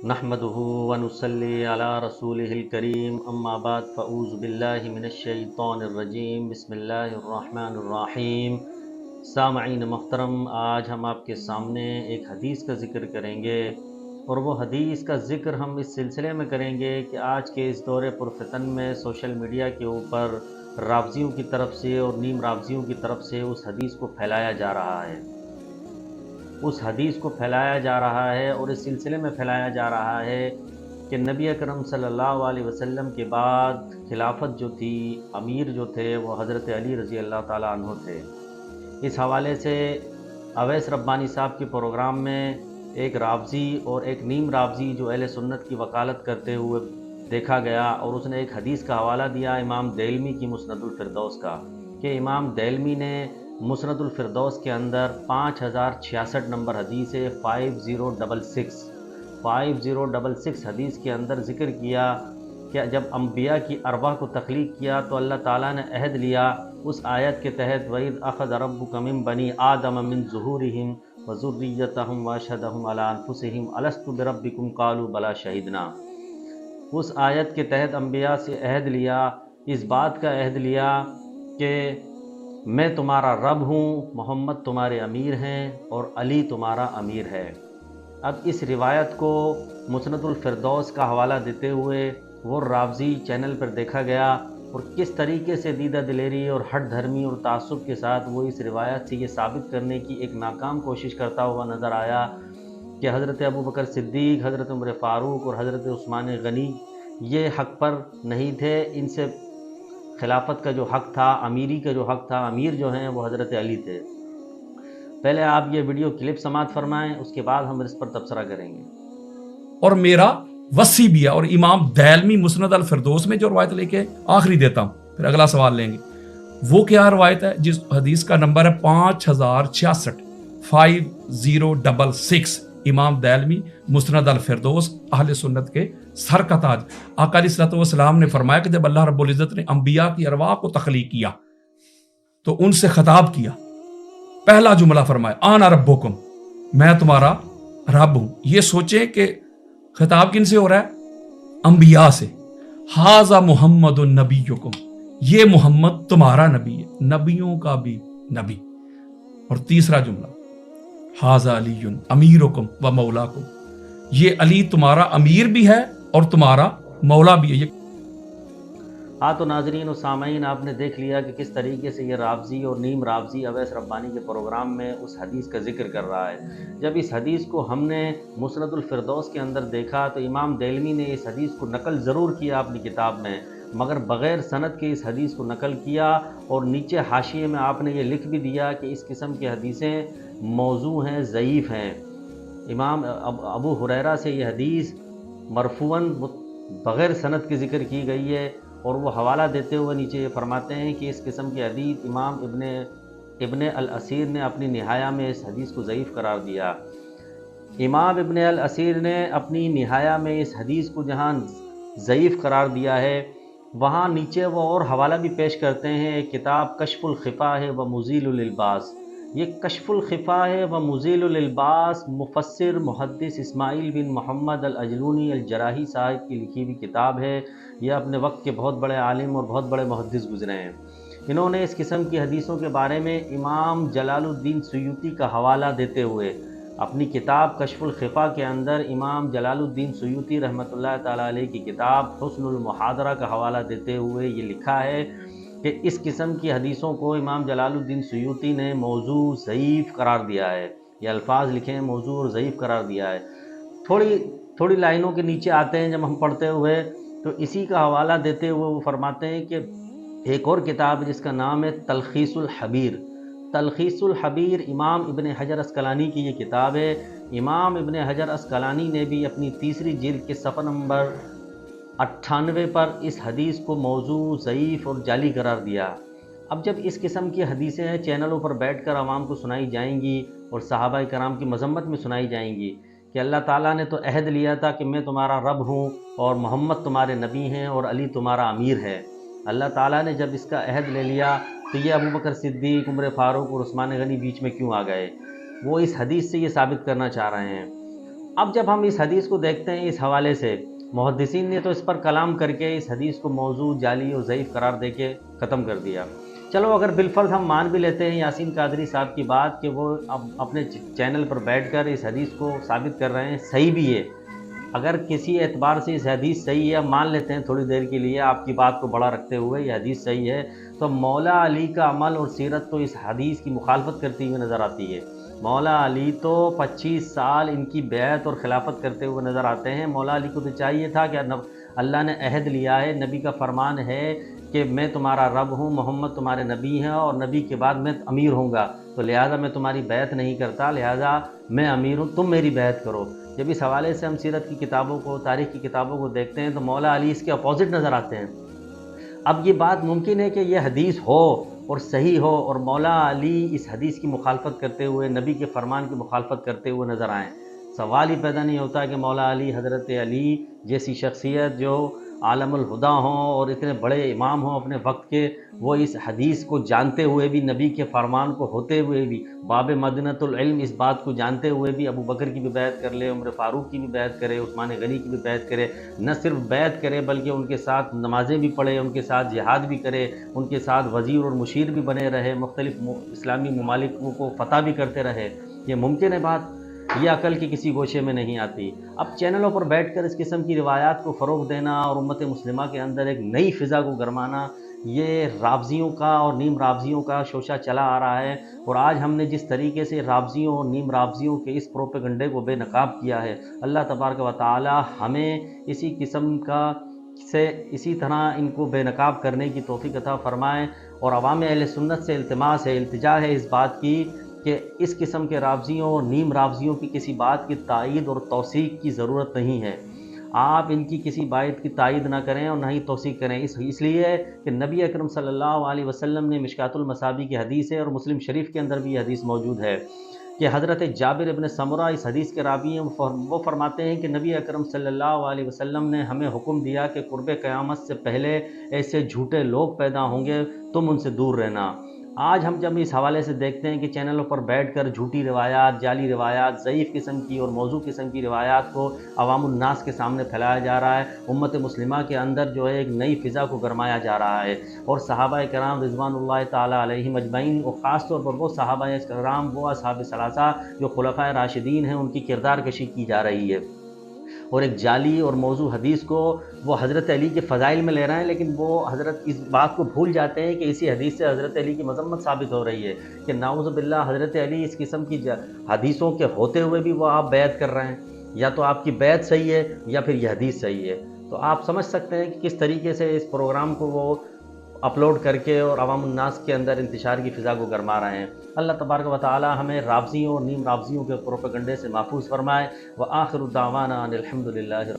نحمده ونصلي على رسوله الكريم اما بعد فاعوذ باللہ من الشیطان الرجیم بسم اللہ الرحمن الرحیم۔ سامعین محترم، آج ہم آپ کے سامنے ایک حدیث کا ذکر کریں گے، اور وہ حدیث کا ذکر ہم اس سلسلے میں کریں گے کہ آج کے اس دور پرفتن میں سوشل میڈیا کے اوپر رافضیوں کی طرف سے اور نیم رافضیوں کی طرف سے اس حدیث کو پھیلایا جا رہا ہے، اس حدیث کو پھیلایا جا رہا ہے اور اس سلسلے میں پھیلایا جا رہا ہے کہ نبی اکرم صلی اللہ علیہ وسلم کے بعد خلافت جو تھی، امیر جو تھے وہ حضرت علی رضی اللہ تعالیٰ عنہ تھے۔ اس حوالے سے اویس ربانی صاحب کے پروگرام میں ایک رافضی اور ایک نیم رافضی جو اہل سنت کی وکالت کرتے ہوئے دیکھا گیا، اور اس نے ایک حدیث کا حوالہ دیا امام دیلمی کی مسند الفردوس کا، کہ امام دیلمی نے مسند الفردوس کے اندر 5066 نمبر حدیث 5066 حدیث کے اندر ذکر کیا کہ جب انبیاء کی ارواح کو تخلیق کیا تو اللہ تعالیٰ نے عہد لیا اس آیت کے تحت وَإِذْ أَخَذَ رَبُّكَ مِن بَنِي آدَمَ مِن ظُهُورِهِمْ وَذُرِّيَّتَهُمْ وَأَشْهَدَهُمْ عَلَىٰ أَنفُسِهِمْ أَلَسْتُ بِرَبِّكُمْ قَالُوا بَلَىٰ شَهِدْنَا۔ اس آیت کے تحت انبیاء سے عہد لیا، اس بات کا عہد لیا کہ میں تمہارا رب ہوں، محمد تمہارے امیر ہیں اور علی تمہارا امیر ہے۔ اب اس روایت کو مسند الفردوس کا حوالہ دیتے ہوئے وہ رافضی چینل پر دیکھا گیا، اور کس طریقے سے دیدہ دلیری اور ہٹ دھرمی اور تعصب کے ساتھ وہ اس روایت سے یہ ثابت کرنے کی ایک ناکام کوشش کرتا ہوا نظر آیا کہ حضرت ابوبکر صدیق، حضرت عمر فاروق اور حضرت عثمان غنی یہ حق پر نہیں تھے، ان سے خلافت کا جو حق تھا، امیری کا جو حق تھا، امیر جو ہیں وہ حضرت علی تھے۔ پہلے آپ یہ ویڈیو کلپ سماعت فرمائیں، اس کے بعد ہم اس پر تبصرہ کریں گے۔ اور میرا وصی بھی ہے، اور امام دیلمی مسند الفردوس میں جو روایت لے کے آخری دیتا ہوں، پھر اگلا سوال لیں گے۔ وہ کیا روایت ہے جس حدیث کا نمبر ہے 5066 امام دیلمی مسند الفردوس، اہل سنت کے سر کا تاج۔ آقا علیہ الصلوۃ والسلام نے فرمایا کہ جب اللہ رب العزت نے انبیاء کی ارواح کو تخلیق کیا تو ان سے خطاب کیا، پہلا جملہ فرمایا آنا ربکم، میں تمہارا رب ہوں۔ یہ سوچیں کہ خطاب کن سے ہو رہا ہے؟ انبیاء سے۔ ھذا محمد نبیکم، یہ محمد تمہارا نبی ہے، نبیوں کا بھی نبی۔ اور تیسرا جملہ ھذا علی امیرکم و مولاکم، یہ علی تمہارا امیر بھی ہے اور تمہارا مولا بھی ہے۔ ہاں تو ناظرین و سامعین، آپ نے دیکھ لیا کہ کس طریقے سے یہ رافضی اور نیم رافضی اویس ربانی کے پروگرام میں اس حدیث کا ذکر کر رہا ہے۔ جب اس حدیث کو ہم نے مسند الفردوس کے اندر دیکھا تو امام دیلمی نے اس حدیث کو نقل ضرور کیا اپنی کتاب میں، مگر بغیر سند کے اس حدیث کو نقل کیا، اور نیچے حاشیے میں آپ نے یہ لکھ بھی دیا کہ اس قسم کی حدیثیں موضوع ہیں، ضعیف ہیں۔ امام ابو ہریرہ سے یہ حدیث مرفوعاً بغیر سند کے ذکر کی گئی ہے، اور وہ حوالہ دیتے ہوئے نیچے یہ فرماتے ہیں کہ اس قسم کی حدیث امام ابن الاسیر نے اپنی نہایہ میں اس حدیث کو ضعیف قرار دیا۔ امام ابن الاسیر نے اپنی نہایہ میں اس حدیث کو جہاں ضعیف قرار دیا ہے، وہاں نیچے وہ اور حوالہ بھی پیش کرتے ہیں۔ ایک کتاب کشف الخفا ہے و مزیل الالباس، یہ کشف الخفا ہے و مزیل الالباس مفسر محدث اسماعیل بن محمد العجلونی الجراحی صاحب کی لکھی ہوئی کتاب ہے۔ یہ اپنے وقت کے بہت بڑے عالم اور بہت بڑے محدث گزرے ہیں۔ انہوں نے اس قسم کی حدیثوں کے بارے میں امام جلال الدین سیوطی کا حوالہ دیتے ہوئے اپنی کتاب کشف الخفا کے اندر امام جلال الدین سیوطی رحمۃ اللہ تعالیٰ علیہ کی کتاب حسن المحاضرہ کا حوالہ دیتے ہوئے یہ لکھا ہے کہ اس قسم کی حدیثوں کو امام جلال الدین سیوطی نے موضوع ضعیف قرار دیا ہے۔ یہ الفاظ لکھے ہیں، موضوع اور ضعیف قرار دیا ہے۔ تھوڑی لائنوں کے نیچے آتے ہیں جب ہم پڑھتے ہوئے تو اسی کا حوالہ دیتے ہوئے وہ فرماتے ہیں کہ ایک اور کتاب جس کا نام ہے تلخیص الحبیر، تلخیص الحبیر امام ابن حجر اسقلانی کی یہ کتاب ہے۔ امام ابن حجر اسقلانی نے بھی اپنی تیسری جلد کے صفحہ نمبر 98 پر اس حدیث کو موضوع، ضعیف اور جعلی قرار دیا۔ اب جب اس قسم کی حدیثیں چینلوں پر بیٹھ کر عوام کو سنائی جائیں گی اور صحابہ کرام کی مذمت میں سنائی جائیں گی کہ اللہ تعالیٰ نے تو عہد لیا تھا کہ میں تمہارا رب ہوں اور محمد تمہارے نبی ہیں اور علی تمہارا امیر ہے، اللہ تعالیٰ نے جب اس کا عہد لے لیا تو یہ ابوبکر صدیق، عمر فاروق اور عثمان غنی بیچ میں کیوں آ گئے؟ وہ اس حدیث سے یہ ثابت کرنا چاہ رہے ہیں۔ اب جب ہم اس حدیث کو دیکھتے ہیں اس حوالے سے، محدثین نے تو اس پر کلام کر کے اس حدیث کو موضوع، جعلی اور ضعیف قرار دے کے ختم کر دیا۔ چلو اگر بالفرض ہم مان بھی لیتے ہیں یاسین قادری صاحب کی بات کہ وہ اپنے چینل پر بیٹھ کر اس حدیث کو ثابت کر رہے ہیں، صحیح بھی ہے، اگر کسی اعتبار سے اس حدیث صحیح ہے، مان لیتے ہیں تھوڑی دیر کے لیے آپ کی بات کو بڑا رکھتے ہوئے یہ حدیث صحیح ہے، تو مولا علی کا عمل اور سیرت تو اس حدیث کی مخالفت کرتی ہوئی نظر آتی ہے۔ مولا علی تو 25 سال ان کی بیعت اور خلافت کرتے ہوئے نظر آتے ہیں۔ مولا علی کو تو چاہیے تھا کہ اللہ نے عہد لیا ہے، نبی کا فرمان ہے کہ میں تمہارا رب ہوں، محمد تمہارے نبی ہیں اور نبی کے بعد میں امیر ہوں گا، تو لہٰذا میں تمہاری بیعت نہیں کرتا، لہٰذا میں امیر ہوں، تم میری بیعت کرو۔ جب اس حوالے سے ہم سیرت کی کتابوں کو، تاریخ کی کتابوں کو دیکھتے ہیں تو مولا علی اس کے اپوزٹ نظر آتے ہیں۔ اب یہ بات ممکن ہے کہ یہ حدیث ہو اور صحیح ہو اور مولا علی اس حدیث کی مخالفت کرتے ہوئے، نبی کے فرمان کی مخالفت کرتے ہوئے نظر آئیں۔ سوال ہی پیدا نہیں ہوتا کہ مولا علی، حضرت علی جیسی شخصیت جو عالم الہدا ہوں اور اتنے بڑے امام ہوں اپنے وقت کے، وہ اس حدیث کو جانتے ہوئے بھی، نبی کے فرمان کو ہوتے ہوئے بھی، باب مدینۃ العلم اس بات کو جانتے ہوئے بھی ابو بکر کی بھی بیعت کر لے، عمر فاروق کی بھی بیعت کرے، عثمان غنی کی بھی بیعت کرے، نہ صرف بیعت کرے بلکہ ان کے ساتھ نمازیں بھی پڑھے، ان کے ساتھ جہاد بھی کرے، ان کے ساتھ وزیر اور مشیر بھی بنے رہے، مختلف اسلامی ممالک کو فتح بھی کرتے رہے۔ یہ ممکن ہے بات؟ یہ عقل کی کسی گوشے میں نہیں آتی۔ اب چینلوں پر بیٹھ کر اس قسم کی روایات کو فروغ دینا اور امت مسلمہ کے اندر ایک نئی فضا کو گرمانا، یہ رافضیوں کا اور نیم رافضیوں کا شوشہ چلا آ رہا ہے۔ اور آج ہم نے جس طریقے سے رافضیوں اور نیم رافضیوں کے اس پروپیگنڈے کو بے نقاب کیا ہے، اللہ تبارک و تعالی ہمیں اسی قسم سے اسی طرح ان کو بے نقاب کرنے کی توفیق عطا فرمائے۔ اور عوام اہل سنت سے التماس ہے، التجا ہے اس بات کی کہ اس قسم کے رافضیوں اور نیم رافضیوں کی کسی بات کی تائید اور توثیق کی ضرورت نہیں ہے۔ آپ ان کی کسی بات کی تائید نہ کریں اور نہ ہی توثیق کریں، اس لیے کہ نبی اکرم صلی اللہ علیہ وسلم نے مشکات المصابیح کی حدیث ہے اور مسلم شریف کے اندر بھی یہ حدیث موجود ہے کہ حضرت جابر ابن سمرہ اس حدیث کے راوی ہیں، وہ فرماتے ہیں کہ نبی اکرم صلی اللہ علیہ وسلم نے ہمیں حکم دیا کہ قرب قیامت سے پہلے ایسے جھوٹے لوگ پیدا ہوں گے، تم ان سے دور رہنا۔ آج ہم جب اس حوالے سے دیکھتے ہیں کہ چینلوں پر بیٹھ کر جھوٹی روایات، جعلی روایات، ضعیف قسم کی اور موضوع قسم کی روایات کو عوام الناس کے سامنے پھیلایا جا رہا ہے، امت مسلمہ کے اندر جو ہے ایک نئی فضا کو گرمایا جا رہا ہے، اور صحابہ کرام رضوان اللہ تعالیٰ علیہم اجمعین اور خاص طور پر وہ صحابہ کرام، وہ اصحاب ثلاثہ جو خلفائے راشدین ہیں، ان کی کردار کشی کی جا رہی ہے، اور ایک جعلی اور موضوع حدیث کو وہ حضرت علی کے فضائل میں لے رہے ہیں، لیکن وہ حضرت اس بات کو بھول جاتے ہیں کہ اسی حدیث سے حضرت علی کی مذمت ثابت ہو رہی ہے کہ نعوذ باللہ حضرت علی اس قسم کی حدیثوں کے ہوتے ہوئے بھی وہ آپ بیعت کر رہے ہیں، یا تو آپ کی بیعت صحیح ہے یا پھر یہ حدیث صحیح ہے۔ تو آپ سمجھ سکتے ہیں کہ کس طریقے سے اس پروگرام کو وہ اپلوڈ کر کے اور عوام الناس کے اندر انتشار کی فضا کو گرما رہے ہیں۔ اللہ تبارک و تعالی ہمیں رافضیوں اور نیم رافضیوں کے پروپیگنڈے سے محفوظ فرمائے۔ وآخر دعوانا ان الحمد للہ۔